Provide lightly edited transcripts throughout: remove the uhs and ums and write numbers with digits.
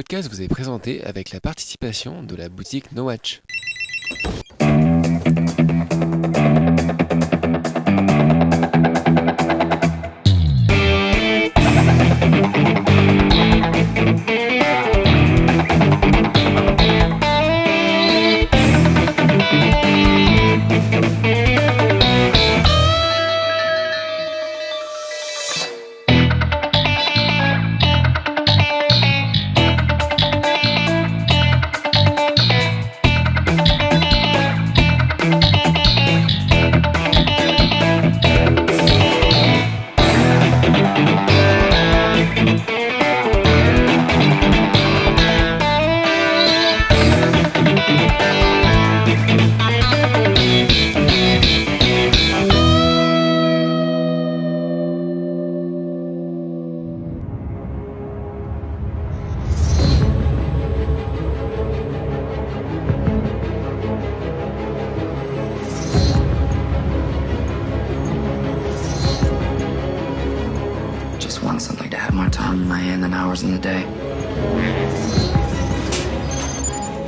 podcast vous est présenté avec la participation de la boutique No Watch. Just want something to have more time in my hand than hours in the day.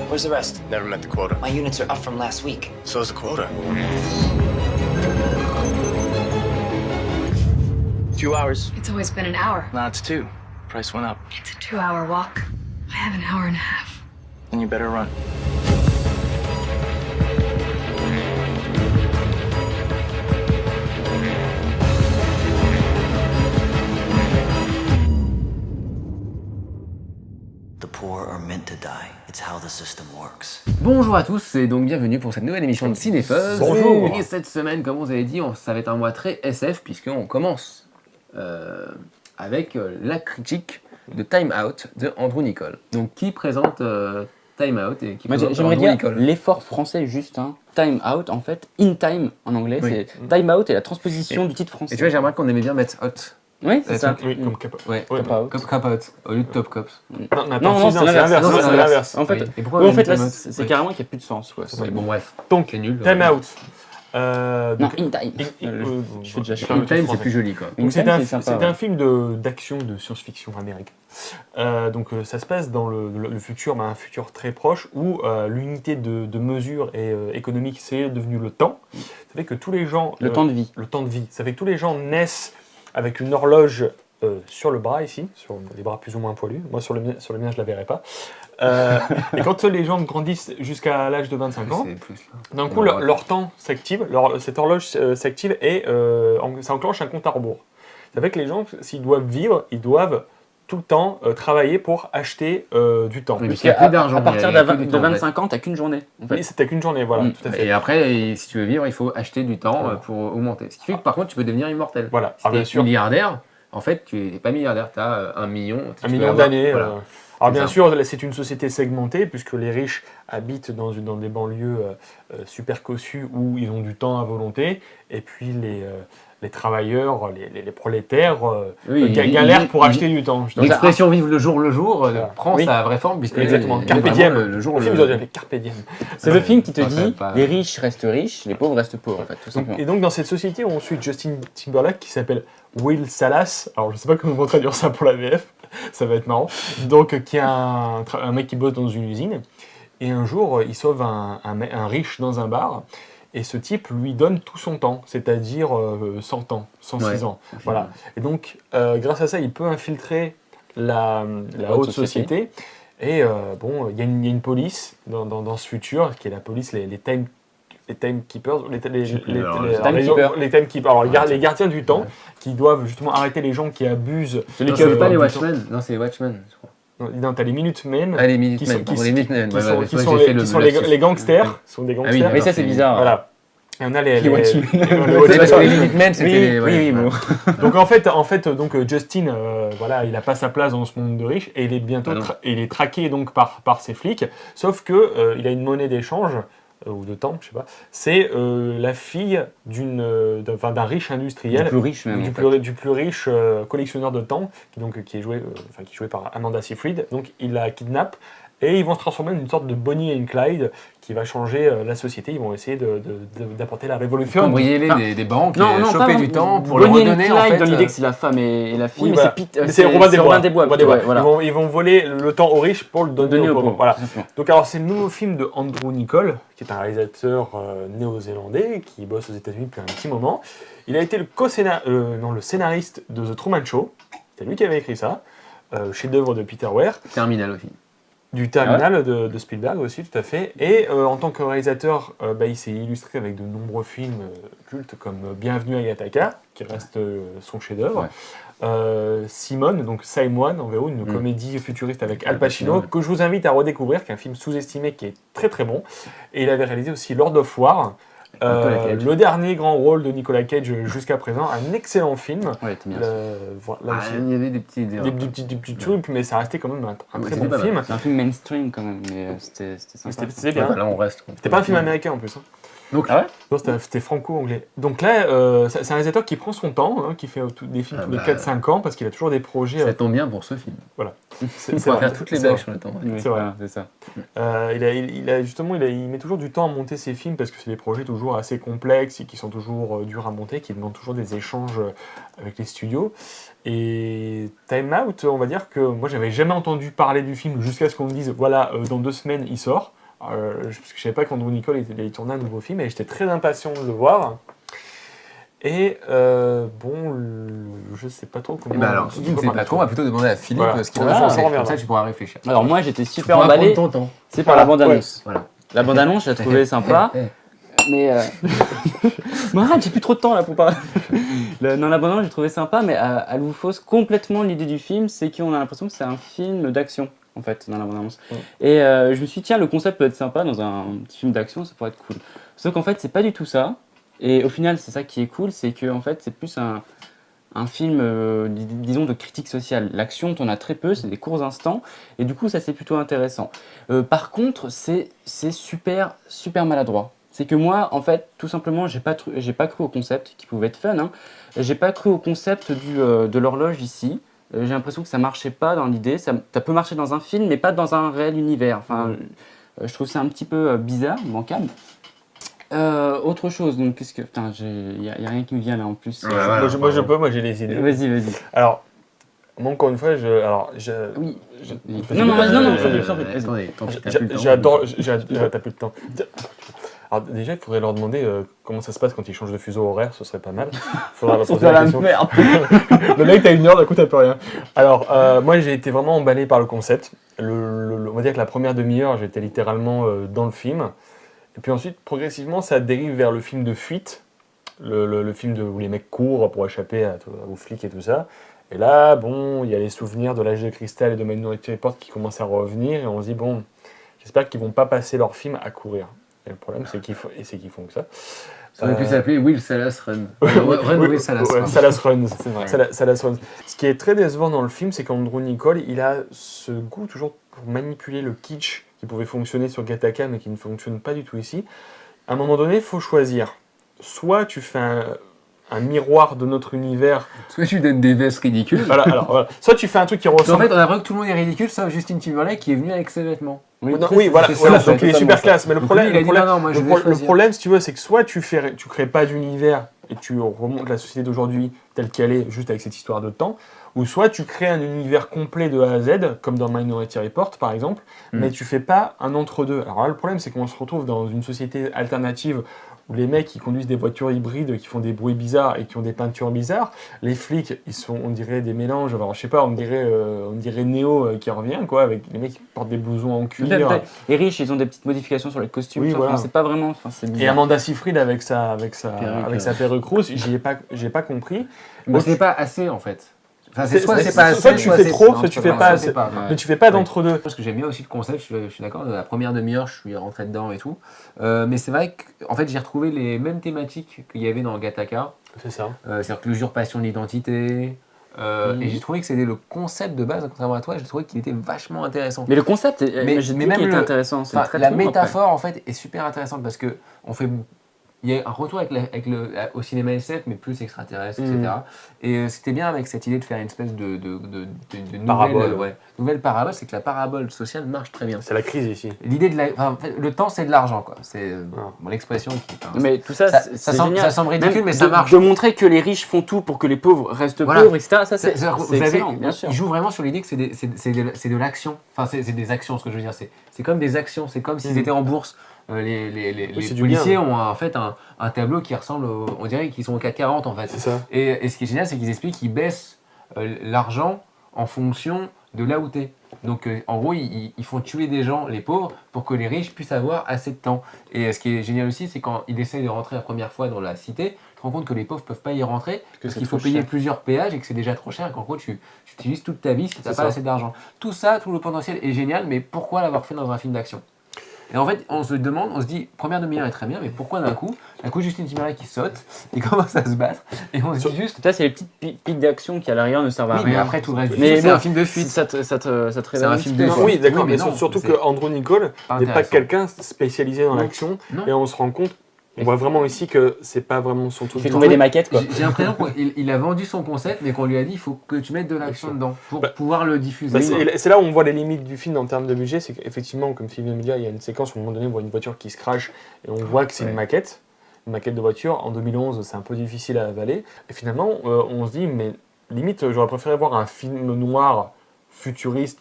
Where's the rest? Never met the quota. My units are up from last week. So is the quota. 2 hours. It's always been an hour. Now it's 2. Price went up. It's a 2-hour walk. I have an hour and a half. Then you better run. The poor are meant to die. It's how the system works. Bonjour à tous et donc bienvenue pour cette nouvelle émission de Cinefuzz. Bonjour. Et cette semaine, comme vous avez dit, ça va être un mois très SF puisqu'on commence avec la critique de Time Out de Andrew Niccol. Donc qui présente Time Out et qui Moi, présente j'aimerais Andrew dire Niccol. l'effort français juste, hein. Time out en fait, in time en anglais, Oui. c'est time out et la transposition du titre français. Et tu vois, j'ai remarqué qu'on aimait bien mettre Hot. Oui, c'est ça. Oui, comme Kappa. Ouais, Ouais, Top out. Cop Out au lieu de Top Cops. Non, Non, c'est l'inverse. Non, c'est c'est l'inverse. En fait, Oui. Et pourquoi oui, on en fait aime là, Time Out c'est Oui. carrément qu'il n'y a plus de sens. Quoi. Oui, bon bref, Donc, c'est nul. Time Out. Non, Donc, in time. Je fais déjà chier. In Time, c'est plus joli quoi. In Donc time, c'est un, c'est sympa, c'est ouais. un film d'action de science-fiction américain. Ça se passe dans le futur, un futur très proche où l'unité de mesure économique c'est devenu le temps. Ça fait que tous les gens Le temps de vie. le temps de vie. Ça fait que tous les gens naissent avec une horloge sur le bras ici, sur les bras plus ou moins poilus. Moi sur le mien je la verrai pas. Et quand les gens grandissent jusqu'à l'âge de 25 ans, C'est plus là. d'un coup leur temps s'active, cette horloge s'active et ça enclenche un compte à rebours. Ça fait que les gens, s'ils doivent vivre, ils doivent tout le temps travailler pour acheter du temps. Oui, Oui, parce qu'il y a plus d'argent. À partir il y a que du de temps, en fait. 25 ans, t'as qu'une journée. En fait. c'était qu'une journée, voilà, tout à fait. Et après, si tu veux vivre, il faut acheter du temps Voilà. pour augmenter. Ce qui fait que par contre, tu peux devenir immortel. Voilà, Si bien t'es sûr, milliardaire, en fait, tu n'es pas milliardaire, tu as 1 million. Tu un peux million avoir- d'années. voilà. Alors C'est bien ça. sûr, là, c'est une société segmentée puisque les riches habitent dans des banlieues super cossues où ils ont du temps à volonté, et puis les travailleurs, les prolétaires Oui, galèrent pour acheter du temps. justement. L'expression vivre le jour Voilà. prend Oui. sa vraie forme, puisque Exactement. il est Carpe vraiment diem. le jour Le film, le- ils ont appelé Carpe diem. C'est le film qui te Ouais, dit pas- les riches restent riches, les pauvres restent pauvres, en fait, tout simplement. Et donc dans cette société, on suit Justin Timberlake qui s'appelle Will Salas. Alors je sais pas comment on va traduire ça pour la VF, ça va être marrant. Donc qui est un mec qui bosse dans une usine. Et un jour, il sauve un riche dans un bar. Et ce type lui donne tout son temps, c'est-à-dire 100 ans, 106 Ouais. ans. Voilà. Et donc, grâce à ça, il peut infiltrer la haute société. Et bon, il y a une police dans ce futur, qui est la police, les timekeepers, les timekeepers, alors les gardiens du temps, qui doivent justement arrêter les gens qui abusent. Celui Non, qui c'est pas les du temps. Watchmen, non, c'est les Watchmen, je crois. Non, t'as les Minutemen, Ah, les qui Minutemen, sont- pardon, les Minutemen. qui ouais, sont, ouais, qui ouais, sont j'ai fait les, le qui sont lapsus. les gangsters. Sont des Ah oui, gangsters. d'accord. Mais ça, c'est bizarre. Voilà. Et on a les Watchmen. les C'est parce que les Minutemen, c'était Oui, les- oui, oui, ouais. bon. Donc en fait, donc Justin, voilà, il a pas sa place dans ce monde de riches et il est bientôt, Ah non. il est traqué donc par ces flics. Sauf que il a une monnaie d'échange ou de temps, je sais pas. C'est la fille d'un riche industriel, Le plus riche même. du en fait. du plus riche collectionneur de temps, qui est joué par Amanda Seyfried. Donc il la kidnappe Et ils vont se transformer en une sorte de Bonnie and Clyde qui va changer la société. Ils vont essayer d'apporter la révolution. Cambrioler des banques et choper pas du temps pour Bonnie le and redonner Clyde, en fait. dans l'idée que c'est la femme et la fille, Oui, mais voilà. c'est Robin des Bois. Robin des Bois. Robin des Bois. Ouais, voilà. Ils vont voler le temps aux riches pour le donner aux pauvres. Voilà. tout simplement. Donc alors c'est le nouveau film de Andrew Niccol, qui est un réalisateur néo-zélandais qui bosse aux États-Unis depuis un petit moment. Il a été le scénariste de The Truman Show. C'est lui qui avait écrit ça. Chef-d'œuvre de Peter Weir. Terminal aussi. Du Terminal de Spielberg aussi, tout à fait. Et en tant que réalisateur, il s'est illustré avec de nombreux films cultes comme Bienvenue à Gattaca, qui reste son chef-d'œuvre. Simone, donc Simone en VO, une comédie futuriste avec Al Pacino, que je vous invite à redécouvrir, qui est un film sous-estimé qui est très très bon. Et il avait réalisé aussi Lord of War, le dernier grand rôle de Nicolas Cage jusqu'à présent, un excellent film. Ouais, t'es bien. Il y avait des petits Des petits trucs, mais ça restait quand même un très c'était bon pas mal. film. C'est un film mainstream quand même, mais c'était sympa. C'était bien. Là on reste. C'était pas un film américain en plus. Hein. Donc, Non, c'était franco-anglais. Donc là, c'est un réalisateur qui prend son temps, qui fait des films tous les 4-5 ans, parce qu'il a toujours des projets. ça tombe bien pour ce film. C'est On va faire toutes les blagues sur le temps. Oui, C'est vrai. voilà, c'est ça. Il met toujours du temps à monter ses films, parce que c'est des projets toujours assez complexes et qui sont toujours durs à monter, qui demandent toujours des échanges avec les studios. Et Time Out, on va dire que moi, j'avais jamais entendu parler du film jusqu'à ce qu'on me dise, voilà, dans 2 semaines, il sort. Parce que je savais pas qu'Andrew Niccol il tournait un nouveau film et j'étais très impatient de le voir. Et je sais pas trop comment. Et ben alors, si tu ne sais pas trop, on va plutôt demander à Philippe Voilà. ce qu'il en Voilà, a on pensé. s'en Comme reviendra. ça, tu pourras réfléchir. Alors moi j'étais Tu super pourras emballé, prendre ton temps. c'est par la bande-annonce. Voilà. La bande-annonce, je la trouvais sympa, mais... Mais arrête, j'ai plus trop de temps là pour parler. La bande-annonce, j'ai trouvé sympa, mais elle vous fausse complètement l'idée du film, c'est qu'on a l'impression que c'est un film d'action, en fait, dans la bande-annonce. Et je me suis dit, tiens, le concept peut être sympa dans un petit film d'action, ça pourrait être cool. Sauf qu'en fait, c'est pas du tout ça. Et au final, c'est ça qui est cool, c'est que en fait, c'est plus un film, disons, de critique sociale. L'action, t'en as très peu, c'est des courts instants, et du coup, ça c'est plutôt intéressant. Par contre, c'est super, super maladroit. C'est que moi, en fait, tout simplement, j'ai pas cru au concept, qui pouvait être fun, hein. J'ai pas cru au concept de l'horloge ici. J'ai l'impression que ça marchait pas dans l'idée. Ça peut marcher dans un film, mais pas dans un réel univers. Enfin, je trouve ça un petit peu bizarre, bancal. Autre chose, donc qu'est-ce que... Putain, y a rien qui me vient là en plus. Moi j'ai les idées. Vas-y. Alors, moi encore une fois, Oui. Vas-y. Non, vas-y. Attendez, tant pis, t'as plus le temps. j'adore. T'as plus le temps. Alors déjà, il faudrait leur demander comment ça se passe quand ils changent de fuseau horaire, ce serait pas mal. Faudra leur poser la question. merde. Le mec, t'as 1 heure, d'un coup, t'as plus rien. Alors, moi, j'ai été vraiment emballé par le concept. On va dire que la première demi-heure, j'étais littéralement dans le film. Et puis ensuite, progressivement, ça dérive vers le film de fuite, le film où les mecs courent pour échapper aux flics et tout ça. Et là, bon, il y a les souvenirs de l'âge de cristal et de Minority Report qui commencent à revenir. Et on se dit, bon, j'espère qu'ils vont pas passer leur film à courir. Et le problème, c'est qu'ils font que ça. Ça aurait pu s'appeler Will Salas Run. Run Will Salas. Ouais, Salas Runs. C'est vrai. Salas Runs. Ce qui est très décevant dans le film, c'est qu'Andrew Niccol, il a ce goût toujours pour manipuler le kitsch qui pouvait fonctionner sur Gattaca, mais qui ne fonctionne pas du tout ici. À un moment donné, il faut choisir. Soit tu fais un miroir de notre univers. Soit tu donnes des vestes ridicules. Voilà. Soit tu fais un truc qui En ressemble. fait, on a l'impression que tout le monde est ridicule, sauf Justin Timberlake qui est venu avec ses vêtements. Oui, ça, voilà, c'est voilà, ça, donc c'est il est totalement super ça. classe. Mais le Donc problème, lui, il a dit, non, moi, je vais le choisir. problème, si tu veux, c'est que soit tu crées pas d'univers et tu remontes la société d'aujourd'hui telle qu'elle est, juste avec cette histoire de temps, ou soit tu crées un univers complet de A à Z, comme dans Minority Report par exemple, mais tu fais pas un entre-deux. Alors là, le problème, c'est qu'on se retrouve dans une société alternative où les mecs, ils conduisent des voitures hybrides qui font des bruits bizarres et qui ont des peintures bizarres. Les flics, ils sont, on dirait, des mélanges. Alors, je sais pas, on dirait Neo qui revient, quoi, avec les mecs qui portent des blousons en cuir. Les riches, ils ont des petites modifications sur les costumes. Oui, sauf voilà. qu'on sait pas vraiment. Enfin, c'est Et bizarre. Amanda Seyfried avec sa perruque rousse, j'ai pas compris. Mais c'est pas assez en fait. Enfin, Soit c'est pas assez. soit tu fais trop, soit tu fais pas assez. assez. Mais tu fais pas d'entre-deux. Parce que j'aime bien aussi le concept, je suis d'accord, de la première demi-heure, je suis rentré dedans et tout. Mais c'est vrai qu'en fait, j'ai retrouvé les mêmes thématiques qu'il y avait dans Gattaca. C'est ça. C'est-à-dire que l'usurpation de l'identité. Et j'ai trouvé que c'était le concept de base, contrairement à toi, j'ai trouvé qu'il était vachement intéressant. Mais le concept, Mais j'ai dit même qu'il était le- intéressant. C'est Enfin, très la très bon, après. métaphore, en fait, est super intéressante parce que on fait il y a un retour au cinéma SF, mais plus extraterrestre, etc. Et c'était bien avec cette idée de faire une espèce de Parabole. nouvelle parabole, c'est que la parabole sociale marche très bien. C'est la crise ici. L'idée en fait, le temps, c'est de l'argent, quoi. C'est l'expression qui. Mais tout ça, c'est semble, génial. ça semble ridicule, Même mais ça marche. De montrer que les riches font tout pour que les pauvres restent Voilà. pauvres, etc. Ça, c'est Vous avez- excellent, bien sûr. Il joue vraiment sur l'idée que c'est de l'action. Enfin, c'est des actions, ce que je veux dire. C'est comme des actions. C'est comme s'ils étaient en bourse. Les c'est du policiers bien. ont en fait un tableau qui ressemble on dirait qu'ils sont au CAC 40 en fait. C'est ça. Et ce qui est génial, c'est qu'ils expliquent qu'ils baissent l'argent en fonction de là où t'es. Donc en gros, ils font tuer des gens, les pauvres, pour que les riches puissent avoir assez de temps. Et ce qui est génial aussi, c'est quand ils essayent de rentrer la première fois dans la cité, tu te rends compte que les pauvres peuvent pas y rentrer parce qu'il faut payer plusieurs péages et que c'est déjà trop cher et qu'en gros tu utilises toute ta vie si tu n'as pas assez d'argent. Tout ça, tout le potentiel est génial, mais pourquoi l'avoir fait dans un film d'action ? Et en fait, on se demande, on se dit, première demi-heure est très bien, mais pourquoi d'un coup, Justin Timberlake qui saute, il commence à se battre, et on se dit juste, Ça, c'est les petites pics d'action qui, à l'arrière, ne servent à oui, mais rien. après tout le reste du Mais film, c'est bon, un film de fuite. Ça te révèle un un film petit de peu, fuite. quoi. Oui, d'accord, Oui, mais mais non, surtout c'est que Andrew Niccol pas n'est pas intéressant. quelqu'un spécialisé dans Non. l'action, Non. et on se rend compte, on voit vraiment ici que c'est pas vraiment son truc. Il fait tomber des maquettes, quoi. J'ai l'impression qu'il a vendu son concept, mais qu'on lui a dit, il faut que tu mettes de l'action dedans pour pouvoir le diffuser. Bah, c'est là où on voit les limites du film en termes de budget, c'est qu'effectivement, comme Philippe vient de le dire, il y a une séquence où à un moment donné, on voit une voiture qui se crache et on voit que c'est une maquette de voiture. En 2011, c'est un peu difficile à avaler. Et finalement, on se dit, mais limite, j'aurais préféré voir un film noir futuriste,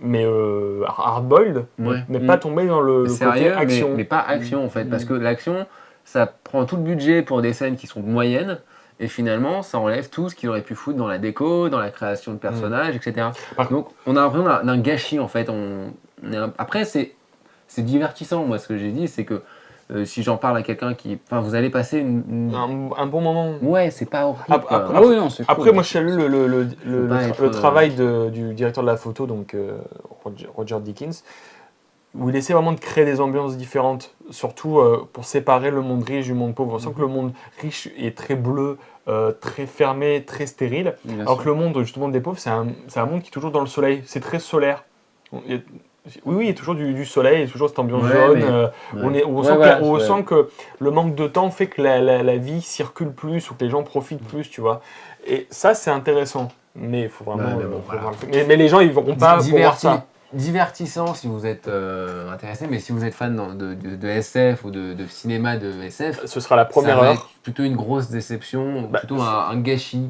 mais hard-boiled, mais pas tomber dans le côté sérieux, action. mais pas action en fait, parce que l'action, ça prend tout le budget pour des scènes qui sont moyennes, et finalement, ça enlève tout ce qu'il aurait pu foutre dans la déco, dans la création de personnages, etc. Donc, on a l'impression d'un gâchis en fait. Après, c'est divertissant. Moi, ce que j'ai dit, c'est que si j'en parle à quelqu'un qui, enfin, vous allez passer Un bon moment. ouais, c'est pas horrible. Après, quoi. Ah oui, non, c'est cool. Après, moi, je salue pas être, le travail du directeur de la photo, donc Roger Dickens, où il essaie vraiment de créer des ambiances différentes, surtout pour séparer le monde riche du monde pauvre. On sent que le monde riche est très bleu, très fermé, très stérile, Bien alors sûr. que le monde justement des pauvres, c'est un monde qui est toujours dans le soleil, c'est très solaire. Oui, il y a toujours du soleil, il y a toujours cette ambiance Ouais, jaune. mais- On Ouais, sent, voilà, on ouais. sent que le manque de temps fait que la vie circule plus ou que les gens profitent plus, tu vois. Et ça, c'est intéressant. Mais il faut vraiment. Ouais, mais bon, faut voilà. voir le film. Mais les gens, ils ne verront pas pour voir ça. Divertissant si vous êtes intéressé, mais si vous êtes fan de SF ou de cinéma de SF, Ce sera la première ça va heure. être plutôt une grosse déception, Bah, plutôt un gâchis.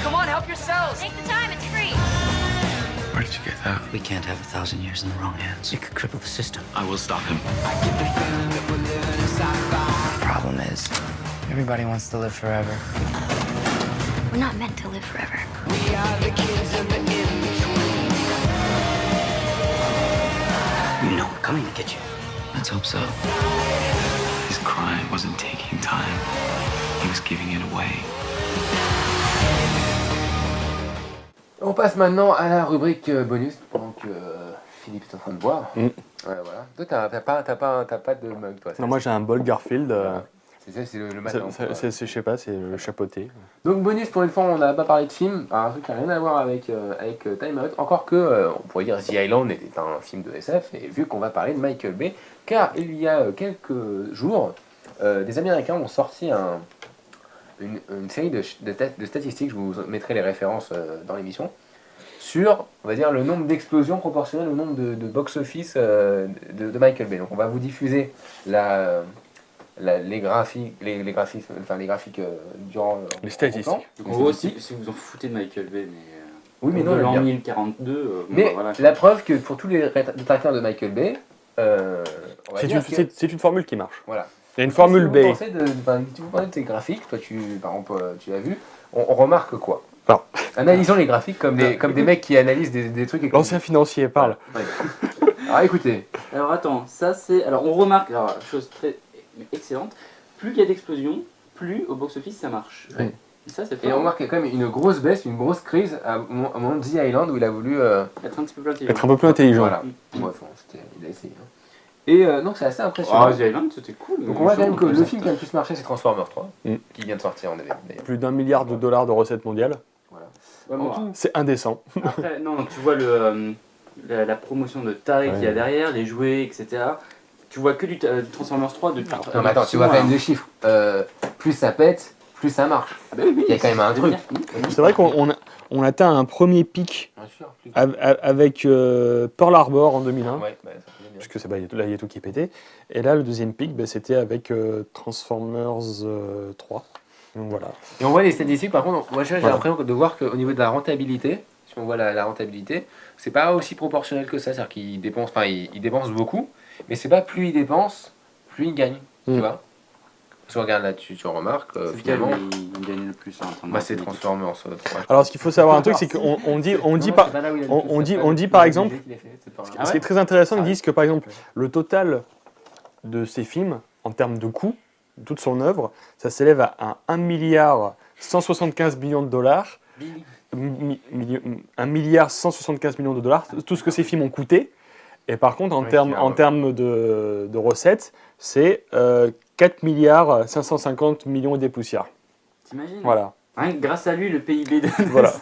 Come on, help yourselves. Take the time, it's free. Where did you get that? We can't have 1,000 years in the wrong hands. It could cripple the system. I will stop him. The problem is, everybody wants to live forever. We're not meant to live forever. You know we're coming to get you. Let's hope so. His crime wasn't taking time. He was giving it away. On passe maintenant à la rubrique bonus, pendant que Philippe est en train de boire. Mm. Voilà. Toi, t'as pas de mug, toi. Non, moi j'ai un bol Garfield. C'est ça, c'est le matin. quoi. Je sais pas, c'est le chapeauté. Donc bonus, pour une fois, on n'a pas parlé de film. Alors, un truc qui n'a rien à voir avec Time Out. Encore que, on pourrait dire The Island était un film de SF, et vu qu'on va parler de Michael Bay, car il y a quelques jours, des Américains ont sorti une série de statistiques, je vous mettrai les références dans l'émission, sur, on va dire, le nombre d'explosions proportionnel au nombre de box-office de Michael Bay. Donc on va vous diffuser les graphiques durant Les statistiques. longtemps. En gros, si vous en foutez de Michael Bay, mais. Oui, mais non, de l'an bien. 1042. bon, Mais bah, voilà. la preuve que pour tous les détracteurs de Michael Bay, on va dire que- C'est une formule qui marche. voilà. Il y a une formule Si B. vous pensez si vous parlez de ces graphiques, toi par exemple tu as vu, on remarque quoi? Alors. Analysons les graphiques comme des mecs qui analysent des trucs. et- L'ancien financier parle. Ouais. Alors écoutez, Alors attends, ça c'est. Alors on remarque, alors chose très excellente, plus il y a d'explosions, plus au box-office ça marche. Ouais. Et ça c'est et fort. on remarque qu'il y a quand même une grosse baisse, une grosse crise à un moment de The Island où il a voulu. Être un petit peu plus intelligent. Être un peu plus intelligent. Voilà. Bref, il a essayé. hein. Et donc c'est assez impressionnant. Ah, The Island c'était cool. Donc mais on voit quand même genre, que le ça- film qui a le plus marché c'est Transformers 3, Mm. qui vient de sortir en DVD d'ailleurs. Plus d'1 milliard de dollars de recettes mondiales. Voilà. Ouais, En bon, tout, C'est indécent. après, non, tu vois le. la promotion de taré qu'il y a derrière, les jouets, etc. Tu vois que du Transformers 3 depuis. Non, mais attends, tu vois quand même des chiffres. Plus ça pète, plus ça marche. Ah bah oui, Il y a quand même un truc. C'est vrai qu'on atteint un premier pic Bien sûr, plus- avec Pearl Harbor en 2001, Ouais, bah, ça fait bien. puisque là il y a tout qui est pété. Et là le deuxième pic, c'était avec Transformers 3. Donc voilà. Et on voit les statistiques, par contre, moi j'ai Voilà. l'impression de voir qu'au niveau de la rentabilité, si on voit la rentabilité, c'est pas aussi proportionnel que ça. C'est-à-dire qu'ils dépensent, ils dépensent beaucoup, mais c'est pas plus ils dépensent, plus ils gagnent. Tu vois. Si on regarde là, tu remarques, finalement, il gagne le plus en termes bah, c'est de- Transformers 3. Alors ce qu'il faut savoir un truc, c'est qu'on dit par exemple, ce qui est très intéressant, ils disent que par exemple le total de ces films en termes de coût, toute son œuvre, ça s'élève à 1 milliard 175 millions de dollars. 1 milliard 175 millions de dollars, tout ce que ces films ont coûté. Et par contre, en termes de recettes, c'est 4 milliards 550 millions et des poussières. T'imagines? Voilà. Rien que grâce à lui, le PIB de Voilà.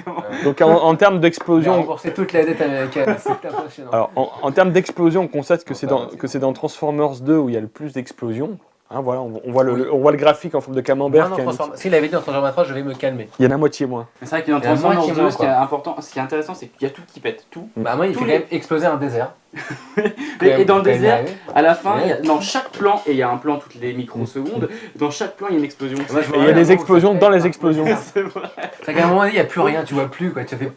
comment... Donc en termes Ils ont d'explosion, remboursé toute la dette américaine, c'est impressionnant. alors en termes d'explosion, on constate que c'est dans Transformers 2 où il y a le plus d'explosions. Hein, voilà, on voit le graphique en forme de camembert. S'il avait dit dans Transformers 3, je vais me calmer. Il y en a moitié moins. C'est vrai que dans Il y a la Transformers moitié 2, moins, ce qui est quoi. important, ce qui est intéressant, c'est qu'il y a tout qui pète, tout. Bah, moi, il Tous fait les- quand même exploser un désert. Et dans le désert, Ouais. à la fin, dans chaque plan, et il y a un plan toutes les microsecondes, dans chaque plan, il y a une explosion. Moi, je Et il y a des explosions dans les explosions. C'est vrai. C'est qu'à un moment donné, il n'y a plus rien, tu vois plus quoi. Tu fais.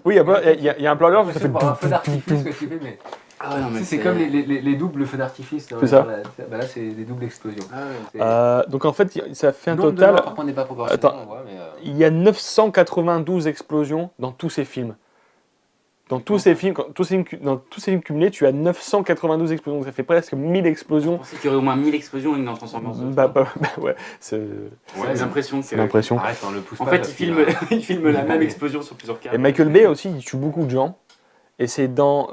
Oui, il y a un plan d'heure où ça fait. Pour un feu d'artifice que tu fais, mais. Ah ouais, non, mais C'est comme les doubles feux d'artifice. C'est ça. Bah là, c'est des doubles explosions. Ah ouais. C'est- Donc en fait, ça fait un Le nombre de total. morts, par contre, n'est pas proportionnel, Attends. on voit, mais. Il y a 992 explosions dans tous ces films. Dans tous ces films, dans tous ces films cumulés, tu as 992 explosions. Ça fait presque 1000 Je explosions. pensais qu'il y aurait au moins 1000 explosions rien que dans Transformers 2. Ouais, c'est Ouais, j'ai l'impression que. l'impression. Arrête, on le pousse En pas. fait, parce il qu'il filme, a- il filme la même explosion sur plusieurs Et cartes. Michael Bay aussi, il tue beaucoup de gens. Et c'est dans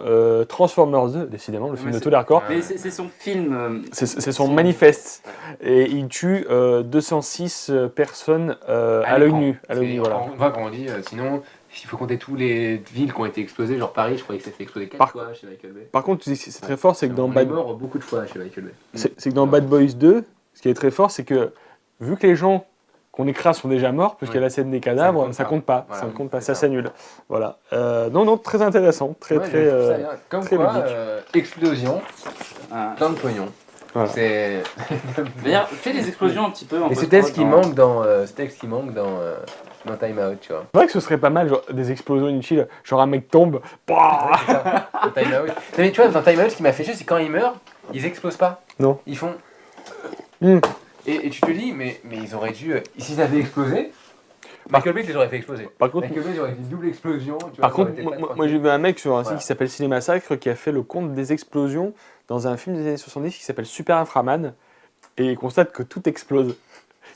Transformers 2, décidément, le film de tous les records. Mais c'est son film. C'est son manifeste. Et il tue 206 personnes à l'œil nu. À l'œil nu, voilà. On voit quand on dit, sinon, il faut compter tous les villes qui ont été explosées, genre Paris, je croyais que ça fait exploser 4 Par- fois chez Michael Bay. Par contre, c'est très fort, c'est que dans On est Bad mort beaucoup de fois chez Michael Bay. C'est que dans Bad Boys 2, ce qui est très fort, c'est que vu que les gens qu'on écrase sont déjà morts, puisqu'il y a la scène des cadavres, ça compte pas. Voilà, Ça ne compte pas, c'est ça ça. s'annule. Voilà. Non, très intéressant. Très, Ouais, très. je trouve ça bien. Comme très quoi, ludique. explosion, Ah. plein de pognon. Voilà. C'est. D'ailleurs, fais des explosions un petit peu. En Et c'était ce post-prod qui dans- manque dans, c'était ce qui manque dans Time Out, tu vois. C'est vrai que ce serait pas mal, genre, des explosions inutiles, genre un mec tombe. Bah Dans Time Out. Non, mais tu vois, dans Time Out, ce qui m'a fait chier, c'est quand ils meurent, ils explosent pas. Non. Ils font. Hmm. Et tu te dis, mais ils auraient dû. S'ils avaient explosé, Michael Bay les aurait fait exploser. Par contre, Michael Bay, il aurait fait une double explosion. Tu vois, par ça contre aurait été moi, pas moi, tranquille. j'ai vu un mec sur un site Voilà. qui s'appelle Cinémassacre qui a fait le compte des explosions dans un film des années 70 qui s'appelle Super Inframan. Et il constate que tout explose.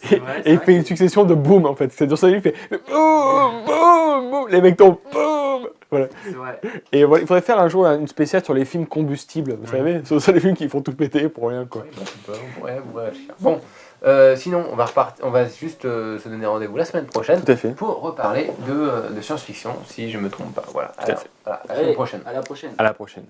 C'est vrai, c'est Et il vrai fait une succession de boum en fait. C'est-à-dire ça lui fait boum, boum, boum. Les mecs tombent, boum. Voilà. C'est vrai. Et voilà, il faudrait faire un jour une spéciale sur les films combustibles, vous savez, sur les films qui font tout péter pour rien quoi. Oui, bah, on pourrait réfléchir. Bon, sinon, on va juste se donner rendez-vous la semaine prochaine Tout à fait. pour reparler de science-fiction, si je me trompe pas. Voilà, Tout à fait. voilà, à la Allez, semaine prochaine. À la prochaine. À la prochaine.